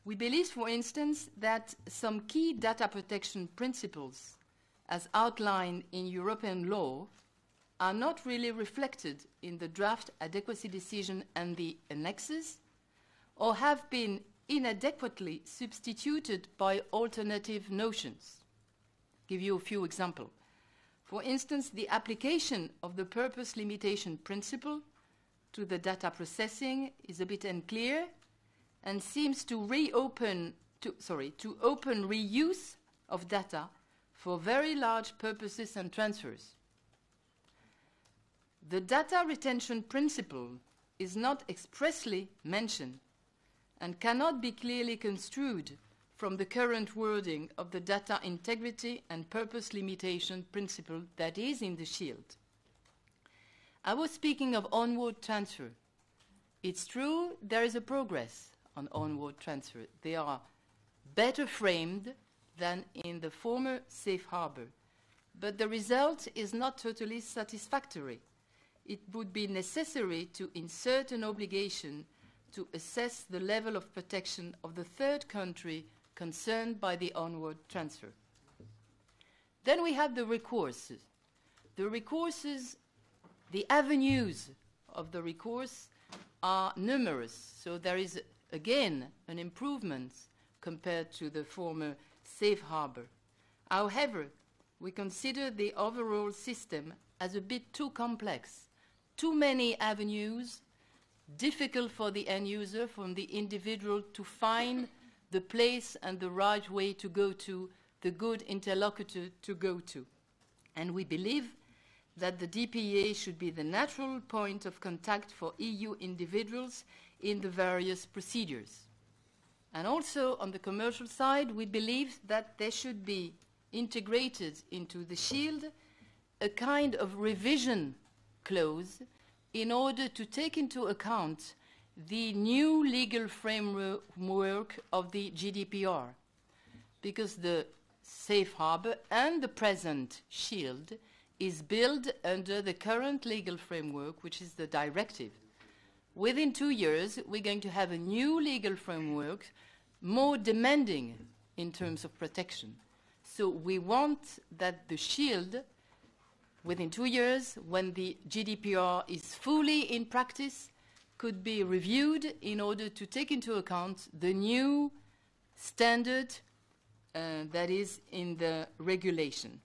We believe, for instance, that some key data protection principles, as outlined in European law, are not really reflected in the draft adequacy decision and the annexes, or have been inadequately substituted by alternative notions. I'll give you a few examples. For instance, the application of the purpose limitation principle to the data processing is a bit unclear and seems to open reuse of data for very large purposes and transfers. The data retention principle is not expressly mentioned and cannot be clearly construed from the current wording of the data integrity and purpose limitation principle that is in the Shield. I was speaking of onward transfer. It's true there is a progress on onward transfer. They are better framed than in the former safe harbor, but the result is not totally satisfactory. It would be necessary to insert an obligation to assess the level of protection of the third country concerned by the onward transfer. Then we have the recourses. The recourses, the avenues of the recourse are numerous, so there is again an improvement compared to the former safe harbor. However, we consider the overall system as a bit too complex, too many avenues, difficult for the end user, from the individual to find the place and the right way to go to, the good interlocutor to go to. And we believe that the DPA should be the natural point of contact for EU individuals in the various procedures. And also on the commercial side, we believe that there should be integrated into the Shield a kind of revision clause in order to take into account the new legal framework of the GDPR, because the safe harbor and the present Shield is built under the current legal framework, which is the directive. Within 2 years, we're going to have a new legal framework, more demanding in terms of protection. So we want that the Shield, within 2 years, when the GDPR is fully in practice, could be reviewed in order to take into account the new standard that is in the regulation.